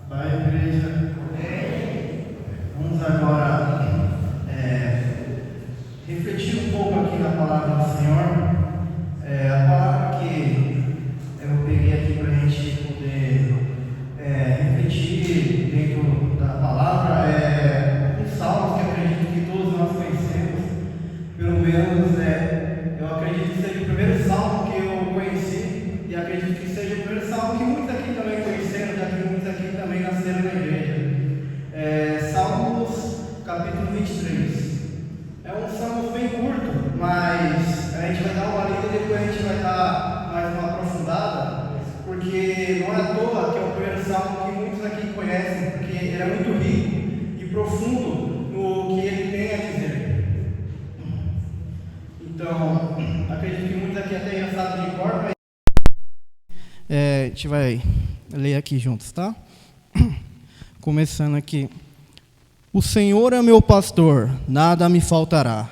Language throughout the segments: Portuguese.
Vai, igreja. Vamos agora refletir um pouco aqui na palavra do Senhor. A palavra que eu peguei aqui para a gente poder refletir dentro da palavra é um salmo que acredito que todos nós conhecemos. Pelo menos eu acredito que seja o primeiro salmo que eu conheci, e acredito que seja o primeiro salmo que muitos aqui também conheceram, já que muitos aqui também nasceram na igreja. Salmos capítulo 23. É um salmo bem curto, mas a gente vai dar uma lida e depois a gente vai dar mais uma aprofundada, porque não é à toa que é o primeiro salmo que muitos aqui conhecem, porque ele é muito rico e profundo no que ele tem a dizer. Então, acredito que muitos aqui até já sabem de cor, mas a gente vai ler aqui juntos, tá? Começando aqui. O Senhor é meu pastor, nada me faltará.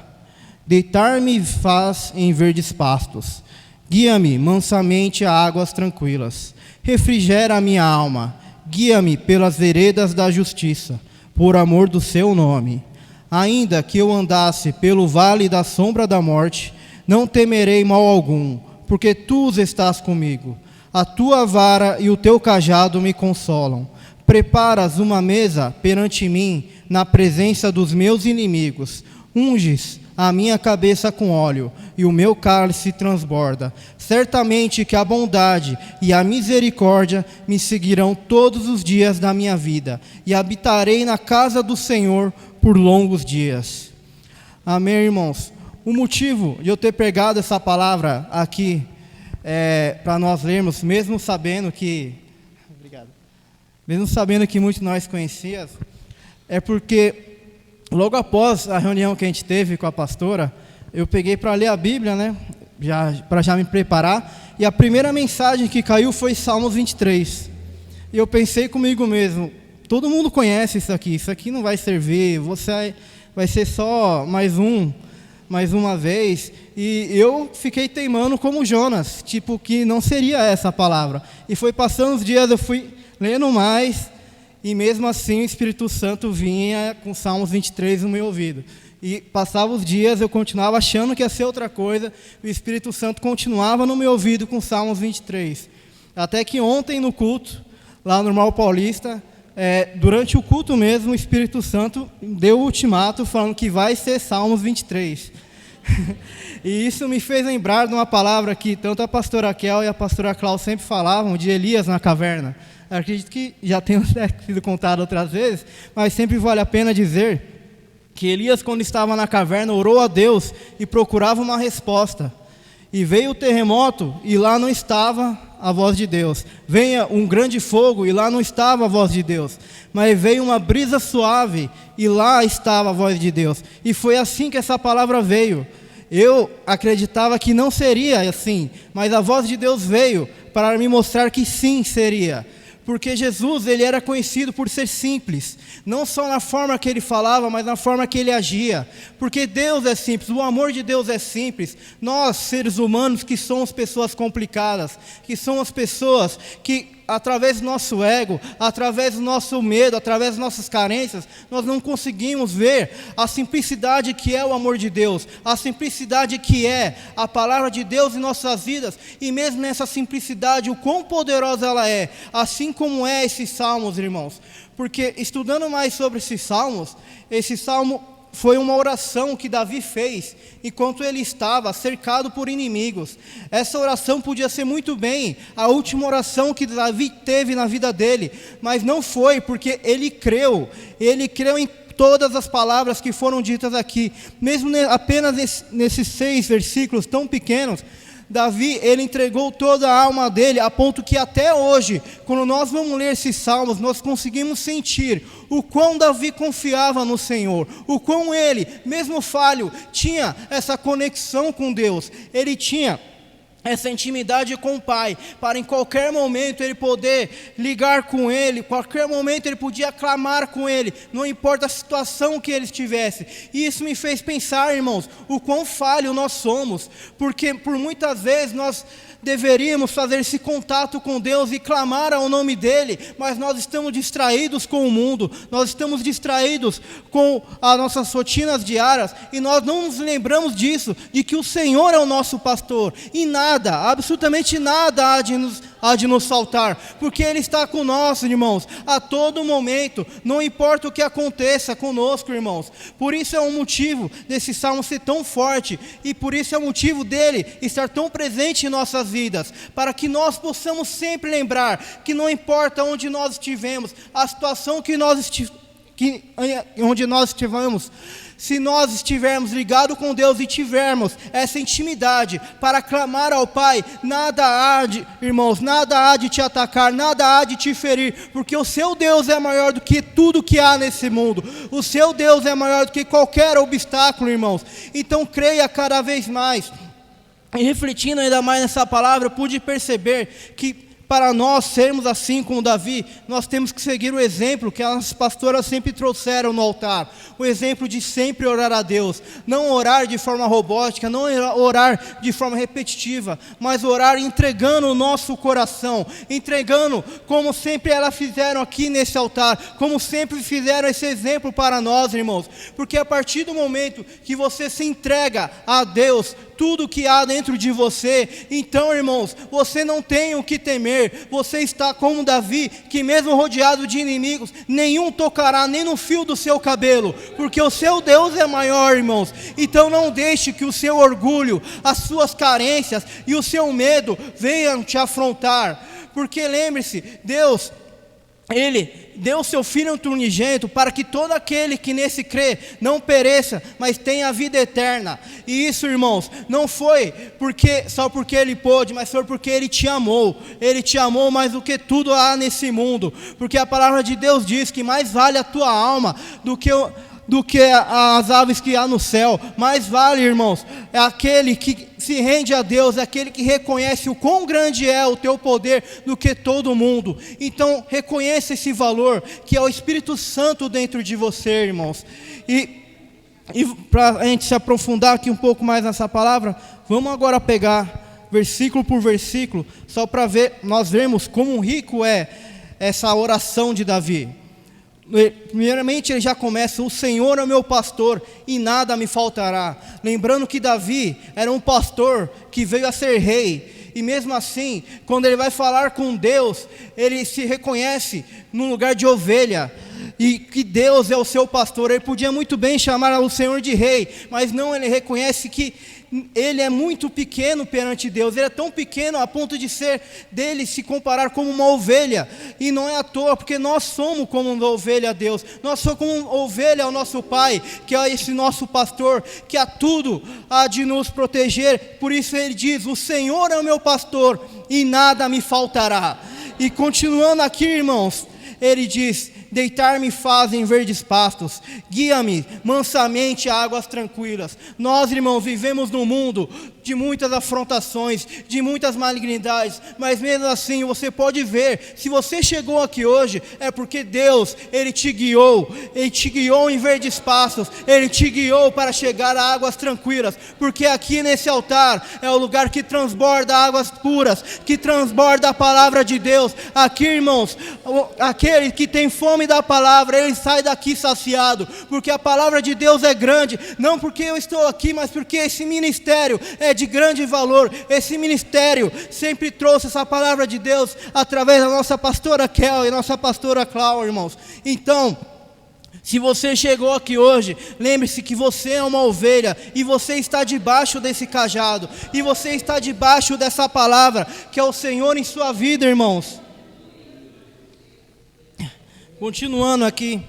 Deitar-me faz em verdes pastos. Guia-me mansamente a águas tranquilas. Refrigera a minha alma. Guia-me pelas veredas da justiça, por amor do seu nome. Ainda que eu andasse pelo vale da sombra da morte, não temerei mal algum, porque tu estás comigo. A tua vara e o teu cajado me consolam. Preparas uma mesa perante mim, na presença dos meus inimigos. Unges a minha cabeça com óleo, e o meu cálice transborda. Certamente que a bondade e a misericórdia me seguirão todos os dias da minha vida, e habitarei na casa do Senhor por longos dias. Amém, irmãos? O motivo de eu ter pegado essa palavra aqui para nós lermos, mesmo sabendo que muitos de nós conhecíamos, é porque logo após a reunião que a gente teve com a pastora, eu peguei para ler a Bíblia, né, para já me preparar, e a primeira mensagem que caiu foi Salmos 23. E eu pensei comigo mesmo, todo mundo conhece isso aqui não vai servir, vai ser só mais uma vez. E eu fiquei teimando como Jonas, tipo que não seria essa a palavra. E foi passando os dias, eu fui lendo mais, e mesmo assim o Espírito Santo vinha com Salmos 23 no meu ouvido. E passava os dias, eu continuava achando que ia ser outra coisa, o Espírito Santo continuava no meu ouvido com Salmos 23. Até que ontem no culto, lá no Normal Paulista, durante o culto mesmo, o Espírito Santo deu o ultimato falando que vai ser Salmos 23. E isso me fez lembrar de uma palavra que tanto a pastora Kel e a pastora Cláudia sempre falavam, de Elias na caverna. Eu acredito que já tenha sido contado outras vezes, mas sempre vale a pena dizer que Elias, quando estava na caverna, orou a Deus e procurava uma resposta. E veio o terremoto e lá não estava a voz de Deus. Veio um grande fogo e lá não estava a voz de Deus. Mas veio uma brisa suave e lá estava a voz de Deus. E foi assim que essa palavra veio. Eu acreditava que não seria assim, mas a voz de Deus veio para me mostrar que sim seria. Porque Jesus, ele era conhecido por ser simples, não só na forma que ele falava, mas na forma que ele agia. Porque Deus é simples, o amor de Deus é simples. Nós, seres humanos, que somos pessoas complicadas, que somos pessoas que, através do nosso ego, através do nosso medo, através das nossas carências, nós não conseguimos ver a simplicidade que é o amor de Deus, a simplicidade que é a palavra de Deus em nossas vidas, e mesmo nessa simplicidade, o quão poderosa ela é, assim como é esses salmos, irmãos. Porque estudando mais sobre esses salmos, esse salmo foi uma oração que Davi fez enquanto ele estava cercado por inimigos. Essa oração podia ser muito bem a última oração que Davi teve na vida dele, mas não foi, porque ele creu em todas as palavras que foram ditas aqui. Mesmo apenas nesses 6 versículos tão pequenos, Davi, ele entregou toda a alma dele, a ponto que até hoje, quando nós vamos ler esses salmos, nós conseguimos sentir o quão Davi confiava no Senhor, o quão ele, mesmo falho, tinha essa conexão com Deus. Ele tinha essa intimidade com o Pai, para em qualquer momento ele poder ligar com Ele, qualquer momento ele podia clamar com Ele, não importa a situação que ele estivesse. E isso me fez pensar, irmãos, o quão falho nós somos, porque por muitas vezes nós deveríamos fazer esse contato com Deus e clamar ao nome dEle, mas nós estamos distraídos com o mundo, nós estamos distraídos com as nossas rotinas diárias, e nós não nos lembramos disso, de que o Senhor é o nosso pastor, e nada, absolutamente nada há de nos faltar, porque Ele está conosco, irmãos, a todo momento, não importa o que aconteça conosco, irmãos. Por isso é um motivo desse salmo ser tão forte, e por isso é o motivo dele estar tão presente em nossas vidas, para que nós possamos sempre lembrar que não importa onde nós estivemos, a situação onde nós estivemos, se nós estivermos ligados com Deus e tivermos essa intimidade para clamar ao Pai, irmãos, nada há de te atacar, nada há de te ferir, porque o seu Deus é maior do que tudo que há nesse mundo, o seu Deus é maior do que qualquer obstáculo, irmãos. Então creia cada vez mais. E refletindo ainda mais nessa palavra, eu pude perceber que para nós sermos assim como Davi, nós temos que seguir o exemplo que as pastoras sempre trouxeram no altar, o exemplo de sempre orar a Deus, não orar de forma robótica, não orar de forma repetitiva, mas orar entregando o nosso coração, entregando como sempre elas fizeram aqui nesse altar, como sempre fizeram esse exemplo para nós, irmãos, porque a partir do momento que você se entrega a Deus, tudo que há dentro de você, então, irmãos, você não tem o que temer, você está como Davi, que mesmo rodeado de inimigos, nenhum tocará nem no fio do seu cabelo, porque o seu Deus é maior, irmãos. Então não deixe que o seu orgulho, as suas carências e o seu medo venham te afrontar, porque lembre-se, Deus, Ele deu seu Filho unigênito para que todo aquele que nesse crê não pereça, mas tenha a vida eterna. E isso, irmãos, não foi só porque Ele pôde, mas foi porque Ele te amou. Ele te amou mais do que tudo há nesse mundo, porque a palavra de Deus diz que mais vale a tua alma do que as aves que há no céu. Mais vale, irmãos, é aquele que se rende a Deus, é aquele que reconhece o quão grande é o teu poder do que todo mundo. Então reconheça esse valor que é o Espírito Santo dentro de você, irmãos. E para a gente se aprofundar aqui um pouco mais nessa palavra, vamos agora pegar versículo por versículo, só para nós vermos como rico é essa oração de Davi. Primeiramente ele já começa: o Senhor é o meu pastor e nada me faltará. Lembrando que Davi era um pastor que veio a ser rei, e mesmo assim, quando ele vai falar com Deus, ele se reconhece num lugar de ovelha, e que Deus é o seu pastor. Ele podia muito bem chamar o Senhor de rei, mas não, ele reconhece que ele é muito pequeno perante Deus. Ele é tão pequeno a ponto de dele se comparar como uma ovelha, e não é à toa, porque nós somos como uma ovelha a Deus, nós somos como uma ovelha ao nosso Pai, que é esse nosso pastor, que a tudo há de nos proteger. Por isso ele diz: o Senhor é o meu pastor e nada me faltará. E continuando aqui, irmãos, ele diz: deitar-me faz em verdes pastos, guia-me mansamente a águas tranquilas. Nós, irmãos, vivemos num mundo de muitas afrontações, de muitas malignidades, mas mesmo assim você pode ver, se você chegou aqui hoje, é porque Deus, Ele te guiou em verdes pastos, Ele te guiou para chegar a águas tranquilas, porque aqui nesse altar é o lugar que transborda águas puras, que transborda a palavra de Deus. Aqui, irmãos, aquele que tem fome da palavra, ele sai daqui saciado, porque a palavra de Deus é grande, não porque eu estou aqui, mas porque esse ministério é de grande valor. Esse ministério sempre trouxe essa palavra de Deus através da nossa pastora Kel e nossa pastora Cláudia, irmãos. Então, se você chegou aqui hoje, lembre-se que você é uma ovelha, e você está debaixo desse cajado, e você está debaixo dessa palavra, que é o Senhor em sua vida, irmãos. Continuando aqui: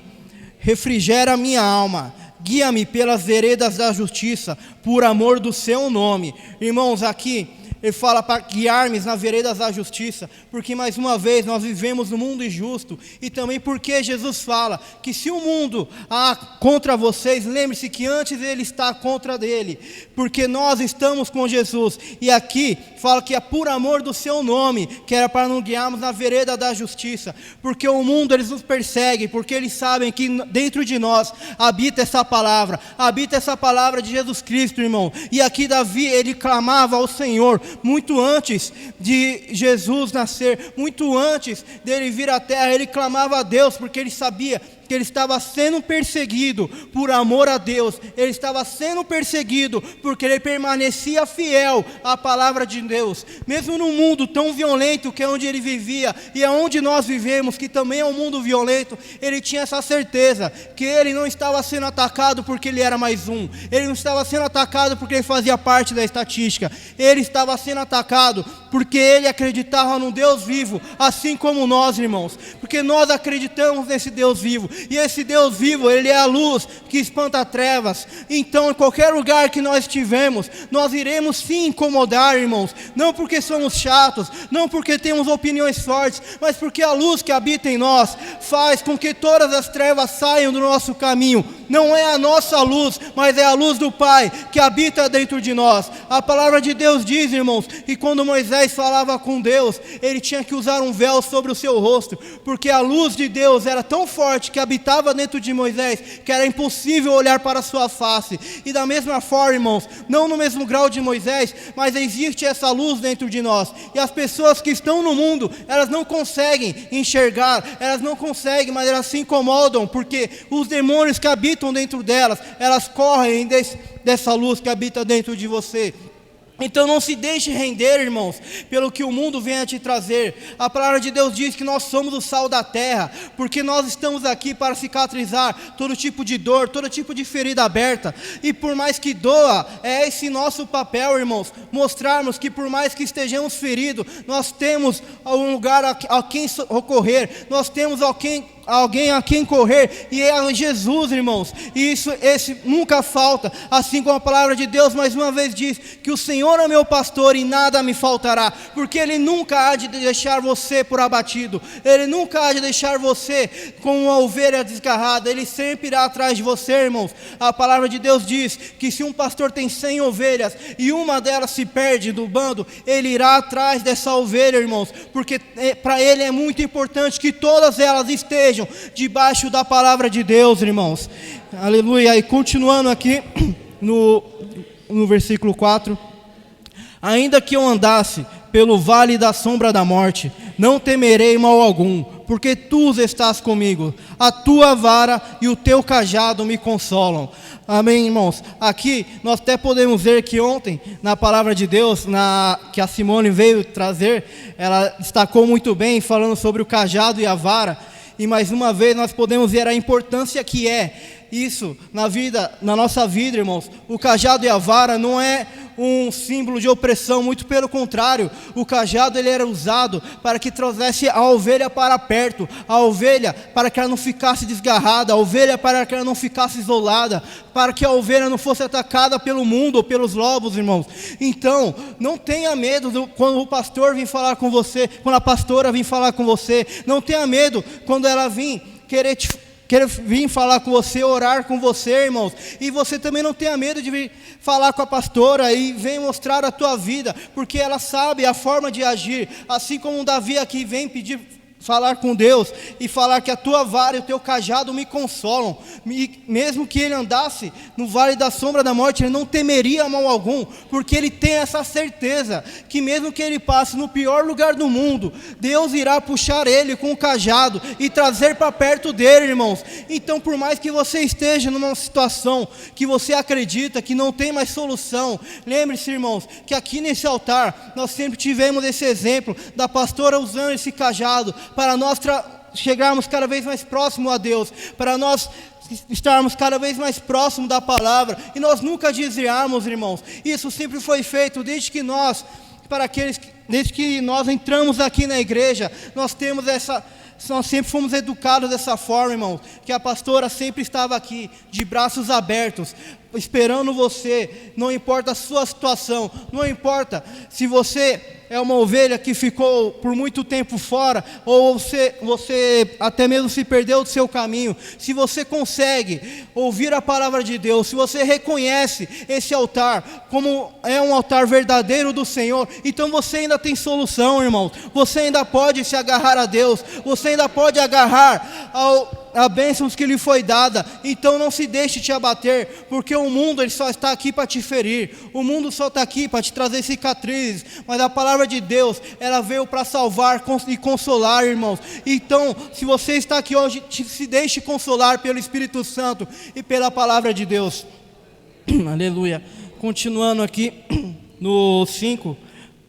refrigera a minha alma, guia-me pelas veredas da justiça, por amor do seu nome. Irmãos, aqui Ele fala para guiar-me nas veredas da justiça, porque mais uma vez nós vivemos no mundo injusto, e também porque Jesus fala que se o mundo há contra vocês, lembre-se que antes ele está contra dele, porque nós estamos com Jesus. E aqui fala que é por amor do seu nome, que era para nos guiarmos na vereda da justiça, porque o mundo eles nos persegue, porque eles sabem que dentro de nós habita essa palavra de Jesus Cristo, irmão. E aqui Davi, ele clamava ao Senhor, muito antes de Jesus nascer, muito antes dele vir à terra, ele clamava a Deus, porque ele sabia que ele estava sendo perseguido por amor a Deus, ele estava sendo perseguido porque ele permanecia fiel à palavra de Deus, mesmo num mundo tão violento que é onde ele vivia, e é onde nós vivemos, que também é um mundo violento. Ele tinha essa certeza, que ele não estava sendo atacado porque ele era mais um, ele não estava sendo atacado porque ele fazia parte da estatística, ele estava sendo atacado porque ele acreditava num Deus vivo, assim como nós, irmãos, porque nós acreditamos nesse Deus vivo, e esse Deus vivo, ele é a luz que espanta trevas. Então em qualquer lugar que nós estivermos, nós iremos se incomodar, irmãos, não porque somos chatos, não porque temos opiniões fortes, mas porque a luz que habita em nós faz com que todas as trevas saiam do nosso caminho. Não é a nossa luz, mas é a luz do Pai que habita dentro de nós. A palavra de Deus diz, irmãos, que quando Moisés falava com Deus, ele tinha que usar um véu sobre o seu rosto, porque a luz de Deus era tão forte que habitava dentro de Moisés, que era impossível olhar para a sua face. E da mesma forma, irmãos, não no mesmo grau de Moisés, mas existe essa luz dentro de nós, e as pessoas que estão no mundo, elas não conseguem enxergar, elas não conseguem, mas elas se incomodam, porque os demônios que habitam dentro delas, elas correm dessa luz que habita dentro de você. Então não se deixe render, irmãos, pelo que o mundo vem a te trazer. A palavra de Deus diz que nós somos o sal da terra, porque nós estamos aqui para cicatrizar todo tipo de dor, todo tipo de ferida aberta. E por mais que doa, é esse nosso papel, irmãos, mostrarmos que por mais que estejamos feridos, nós temos um lugar a quem socorrer, nós temos alguém a quem correr, e é Jesus, irmãos. E esse nunca falta, assim como a palavra de Deus mais uma vez diz, que o Senhor é meu pastor e nada me faltará, porque Ele nunca há de deixar você por abatido, Ele nunca há de deixar você como uma ovelha desgarrada, Ele sempre irá atrás de você, irmãos. A palavra de Deus diz que se um pastor tem 100 ovelhas, e uma delas se perde do bando, ele irá atrás dessa ovelha, irmãos, porque para Ele é muito importante que todas elas estejam debaixo da palavra de Deus, irmãos. Aleluia. E continuando aqui no versículo 4: ainda que eu andasse pelo vale da sombra da morte, não temerei mal algum, porque tu estás comigo, a tua vara e o teu cajado me consolam. Amém, irmãos? Aqui nós até podemos ver que ontem, na palavra de Deus, que a Simone veio trazer, ela destacou muito bem, falando sobre o cajado e a vara. E mais uma vez nós podemos ver a importância que é isso na nossa vida, irmãos. O cajado e a vara não é um símbolo de opressão, muito pelo contrário. O cajado ele era usado para que trouxesse a ovelha para perto, a ovelha para que ela não ficasse desgarrada, a ovelha para que ela não ficasse isolada, para que a ovelha não fosse atacada pelo mundo ou pelos lobos, irmãos. Então, não tenha medo quando o pastor vir falar com você, quando a pastora vir falar com você. Não tenha medo quando ela vir querer vir falar com você, orar com você, irmãos. E você também não tenha medo de vir falar com a pastora e vem mostrar a tua vida, porque ela sabe a forma de agir, assim como Davi aqui vem falar com Deus e falar que a tua vara e o teu cajado me consolam. E mesmo que ele andasse no vale da sombra da morte, ele não temeria mal algum, porque ele tem essa certeza que mesmo que ele passe no pior lugar do mundo, Deus irá puxar ele com o cajado e trazer para perto dele, irmãos. Então, por mais que você esteja numa situação que você acredita que não tem mais solução, lembre-se, irmãos, que aqui nesse altar nós sempre tivemos esse exemplo da pastora usando esse cajado para nós chegarmos cada vez mais próximo a Deus, para nós estarmos cada vez mais próximo da palavra, e nós nunca desviarmos, irmãos. Isso sempre foi feito desde que nós entramos aqui na igreja. Nós temos nós sempre fomos educados dessa forma, irmãos, que a pastora sempre estava aqui, de braços abertos, esperando você, não importa a sua situação, não importa se você é uma ovelha que ficou por muito tempo fora, ou você até mesmo se perdeu do seu caminho, se você consegue ouvir a palavra de Deus, se você reconhece esse altar como é um altar verdadeiro do Senhor, então você ainda tem solução, irmãos, você ainda pode se agarrar a Deus, você ainda pode agarrar a bênção que lhe foi dada. Então não se deixe te abater, porque o mundo ele só está aqui para te ferir, o mundo só está aqui para te trazer cicatrizes, mas a palavra de Deus, ela veio para salvar e consolar, irmãos. Então, se você está aqui hoje, se deixe consolar pelo Espírito Santo e pela palavra de Deus. Aleluia. Continuando aqui no 5: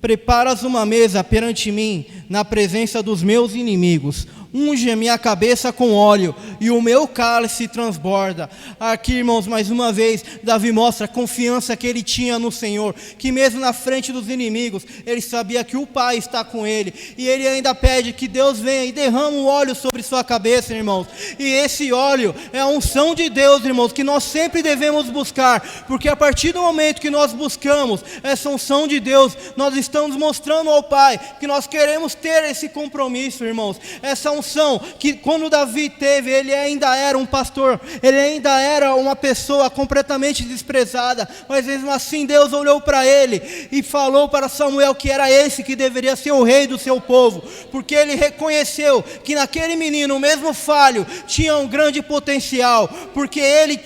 preparas uma mesa perante mim, na presença dos meus inimigos. Unge a minha cabeça com óleo, e o meu cálice transborda. Aqui, irmãos, mais uma vez, Davi mostra a confiança que ele tinha no Senhor, que mesmo na frente dos inimigos, ele sabia que o Pai está com ele, e ele ainda pede que Deus venha e derrame o óleo sobre sua cabeça, irmãos. E esse óleo é a unção de Deus, irmãos, que nós sempre devemos buscar, porque a partir do momento que nós buscamos essa unção de Deus, nós estamos mostrando ao Pai que nós queremos ter esse compromisso, irmãos, essa unção que quando Davi teve, ele ainda era um pastor, ele ainda era uma pessoa completamente desprezada, mas mesmo assim Deus olhou para ele e falou para Samuel que era esse que deveria ser o rei do seu povo, porque ele reconheceu que naquele menino, mesmo falho, tinha um grande potencial, porque ele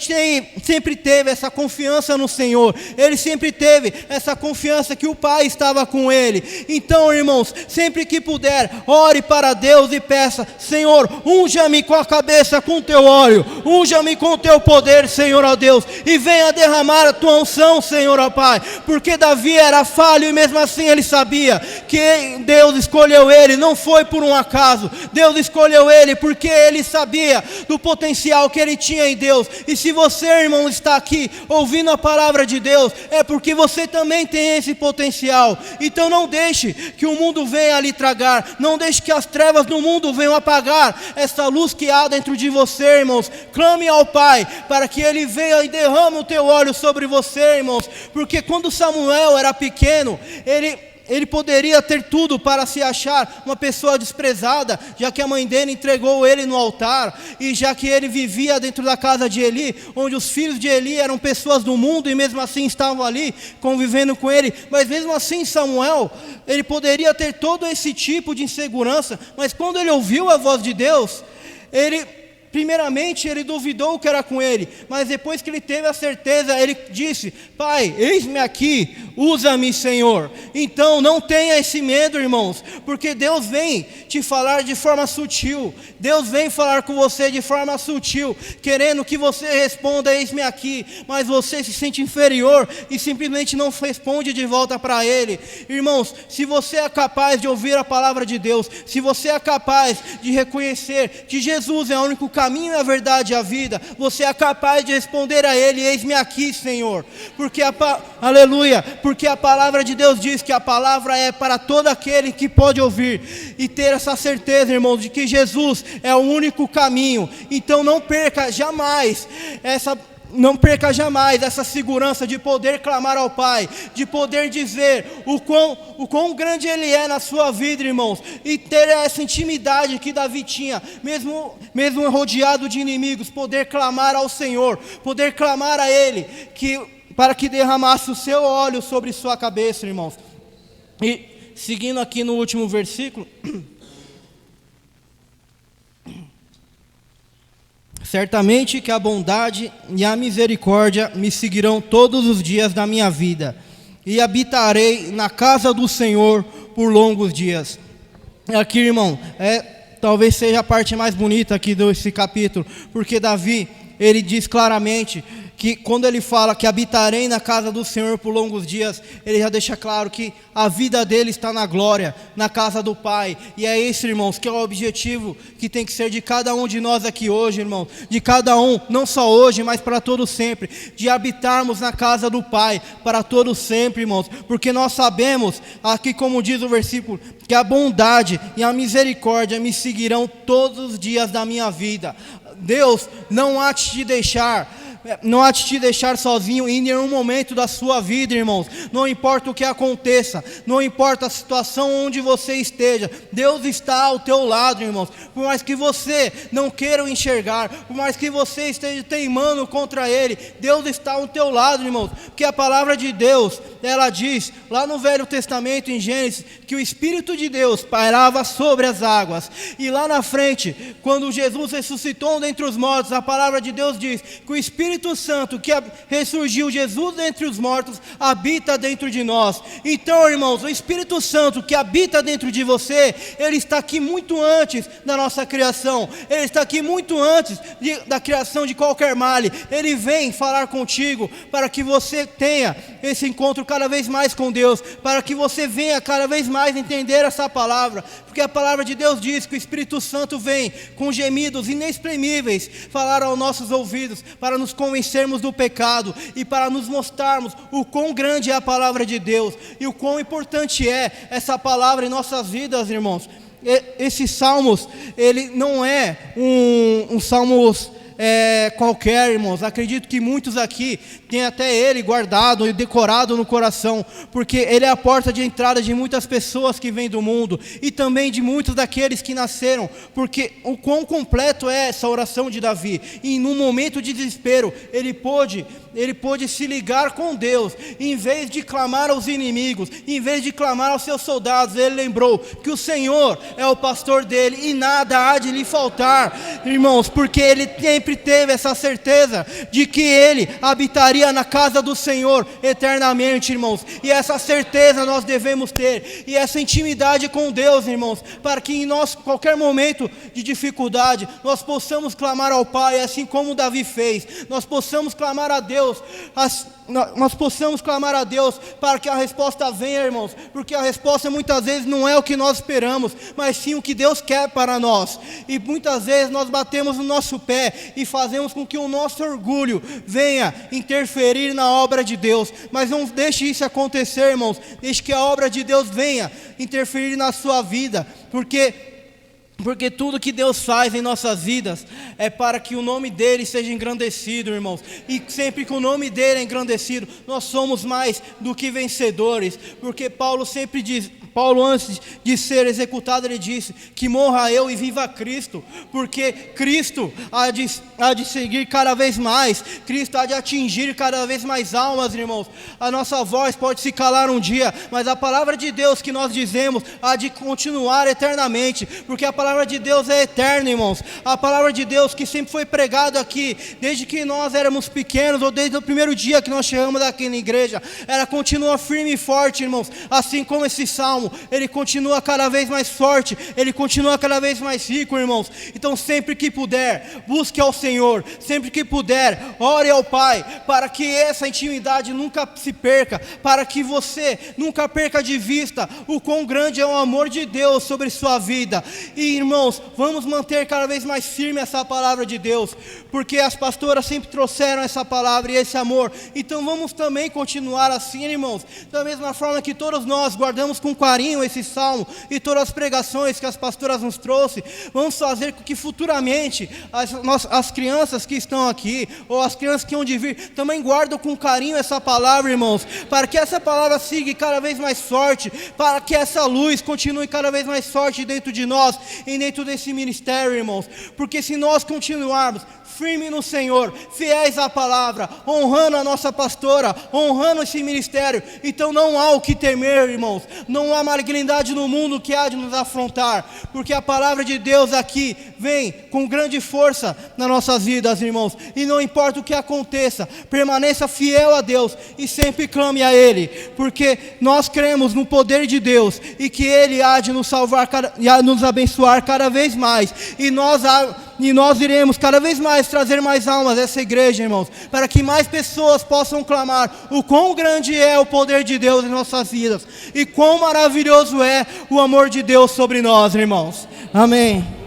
sempre teve essa confiança no Senhor, ele sempre teve essa confiança que o Pai estava com ele. Então, irmãos, sempre que puder, ore para Deus e peça: Senhor, unja-me com a cabeça com teu óleo, unja-me com teu poder, Senhor, ó Deus, e venha derramar a tua unção, Senhor, ó Pai, porque Davi era falho e mesmo assim ele sabia que Deus escolheu ele, não foi por um acaso, Deus escolheu ele porque ele sabia do potencial que ele tinha em Deus. E se você, irmão, está aqui ouvindo a palavra de Deus, é porque você também tem esse potencial. Então não deixe que o mundo venha lhe tragar, não deixe que as trevas do mundo venham apagar essa luz que há dentro de você, irmãos. Clame ao Pai para que Ele venha e derrame o teu óleo sobre você, irmãos, porque quando Samuel era pequeno, ele poderia ter tudo para se achar uma pessoa desprezada, já que a mãe dele entregou ele no altar, e já que ele vivia dentro da casa de Eli, onde os filhos de Eli eram pessoas do mundo, e mesmo assim estavam ali, convivendo com ele. Mas mesmo assim Samuel, ele poderia ter todo esse tipo de insegurança, mas quando ele ouviu a voz de Deus, primeiramente ele duvidou que era com ele, mas depois que ele teve a certeza, ele disse: Pai, eis-me aqui, usa-me, Senhor. Então não tenha esse medo, irmãos, porque Deus vem te falar de forma sutil, Deus vem falar com você de forma sutil, querendo que você responda: eis-me aqui, mas você se sente inferior e simplesmente não responde de volta para Ele. Irmãos, se você é capaz de ouvir a palavra de Deus, se você é capaz de reconhecer que Jesus é o único caminho, a verdade e a vida, você é capaz de responder a Ele: eis-me aqui, Senhor, porque aleluia, porque a palavra de Deus diz que a palavra é para todo aquele que pode ouvir, e ter essa certeza, irmãos, de que Jesus é o único caminho. Então não perca jamais essa segurança de poder clamar ao Pai, de poder dizer o quão grande Ele é na sua vida, irmãos, e ter essa intimidade que Davi tinha, mesmo rodeado de inimigos, poder clamar ao Senhor, poder clamar a Ele, para que derramasse o seu óleo sobre sua cabeça, irmãos. E seguindo aqui no último versículo: certamente que a bondade e a misericórdia me seguirão todos os dias da minha vida, e habitarei na casa do Senhor por longos dias. Aqui, irmão, talvez seja a parte mais bonita aqui desse capítulo, porque Davi, ele diz claramente que quando ele fala que habitarei na casa do Senhor por longos dias, ele já deixa claro que a vida dele está na glória, na casa do Pai. E é esse, irmãos, que é o objetivo que tem que ser de cada um de nós aqui hoje, irmãos. De cada um, não só hoje, mas para todo sempre. De habitarmos na casa do Pai para todo sempre, irmãos. Porque nós sabemos, aqui como diz o versículo, que a bondade e a misericórdia me seguirão todos os dias da minha vida. Deus não há de te deixar sozinho em nenhum momento da sua vida, irmãos. Não importa o que aconteça, não importa a situação onde você esteja, Deus está ao teu lado, irmãos. Por mais que você não queira o enxergar, por mais que você esteja teimando contra Ele, Deus está ao teu lado, irmãos. Porque a palavra de Deus, ela diz, lá no Velho Testamento, em Gênesis, que o Espírito de Deus pairava sobre as águas. E lá na frente, quando Jesus ressuscitou dentre os mortos, a palavra de Deus diz que o Espírito Santo que ressurgiu Jesus dentre os mortos habita dentro de nós. Então, irmãos, o Espírito Santo que habita dentro de você, ele está aqui muito antes da nossa criação. Ele está aqui muito antes da criação de qualquer male. Ele vem falar contigo para que você tenha esse encontro cada vez mais com Deus, para que você venha cada vez mais entender essa palavra, porque a palavra de Deus diz que o Espírito Santo vem com gemidos inexprimíveis falar aos nossos ouvidos, para nos convencermos do pecado e para nos mostrarmos o quão grande é a palavra de Deus e o quão importante é essa palavra em nossas vidas, irmãos. Esses salmos, ele não é um salmos qualquer, irmãos. Acredito que muitos aqui têm até ele guardado e decorado no coração, porque ele é a porta de entrada de muitas pessoas que vêm do mundo e também de muitos daqueles que nasceram, porque o quão completo é essa oração de Davi. E num momento de desespero, ele pôde se ligar com Deus. Em vez de clamar aos inimigos, em vez de clamar aos seus soldados, ele lembrou que o Senhor é o pastor dele e nada há de lhe faltar, irmãos, porque ele sempre teve essa certeza de que ele habitaria na casa do Senhor eternamente, irmãos. E essa certeza nós devemos ter, e essa intimidade com Deus, irmãos, para que em nós, qualquer momento de dificuldade, nós possamos clamar ao Pai, assim como Davi fez. Nós possamos clamar a Deus, nós possamos clamar a Deus para que a resposta venha, irmãos, porque a resposta muitas vezes não é o que nós esperamos, mas sim o que Deus quer para nós. E muitas vezes nós batemos no nosso pé e fazemos com que o nosso orgulho venha interferir na obra de Deus, mas não deixe isso acontecer, irmãos. Deixe que a obra de Deus venha interferir na sua vida, porque tudo que Deus faz em nossas vidas é para que o nome dEle seja engrandecido, irmãos. E sempre que o nome dEle é engrandecido, nós somos mais do que vencedores. Porque Paulo sempre diz, antes de ser executado, ele disse que morra eu e viva Cristo. Porque Cristo há de seguir cada vez mais, Cristo há de atingir cada vez mais almas, irmãos. A nossa voz pode se calar um dia, mas a palavra de Deus que nós dizemos há de continuar eternamente, porque a palavra de Deus é eterna, irmãos. A palavra de Deus que sempre foi pregada aqui, desde que nós éramos pequenos, ou desde o primeiro dia que nós chegamos aqui na igreja, ela continua firme e forte, irmãos. Assim como esse salmo, ele continua cada vez mais forte, ele continua cada vez mais rico, irmãos. Então sempre que puder, busque ao Senhor, sempre que puder, ore ao Pai, para que essa intimidade nunca se perca, para que você nunca perca de vista o quão grande é o amor de Deus sobre sua vida. E irmãos, vamos manter cada vez mais firme essa palavra de Deus, porque as pastoras sempre trouxeram essa palavra e esse amor. Então vamos também continuar assim, irmãos, da mesma forma que todos nós guardamos com carinho esse salmo e todas as pregações que as pastoras nos trouxeram. Vamos fazer com que futuramente as crianças que estão aqui, ou as crianças que hão de vir, também guardem com carinho essa palavra, irmãos, para que essa palavra siga cada vez mais forte, para que essa luz continue cada vez mais forte dentro de nós e dentro desse ministério, irmãos. Porque se nós continuarmos firme no Senhor, fiéis à palavra, honrando a nossa pastora, honrando esse ministério, então não há o que temer, irmãos. Não há malignidade no mundo que há de nos afrontar, porque a palavra de Deus aqui vem com grande força nas nossas vidas, irmãos. E não importa o que aconteça, permaneça fiel a Deus e sempre clame a Ele, porque nós cremos no poder de Deus e que Ele há de nos salvar e há de nos abençoar cada vez mais. E nós e nós iremos cada vez mais trazer mais almas a essa igreja, irmãos, para que mais pessoas possam clamar o quão grande é o poder de Deus em nossas vidas e quão maravilhoso é o amor de Deus sobre nós, irmãos. Amém.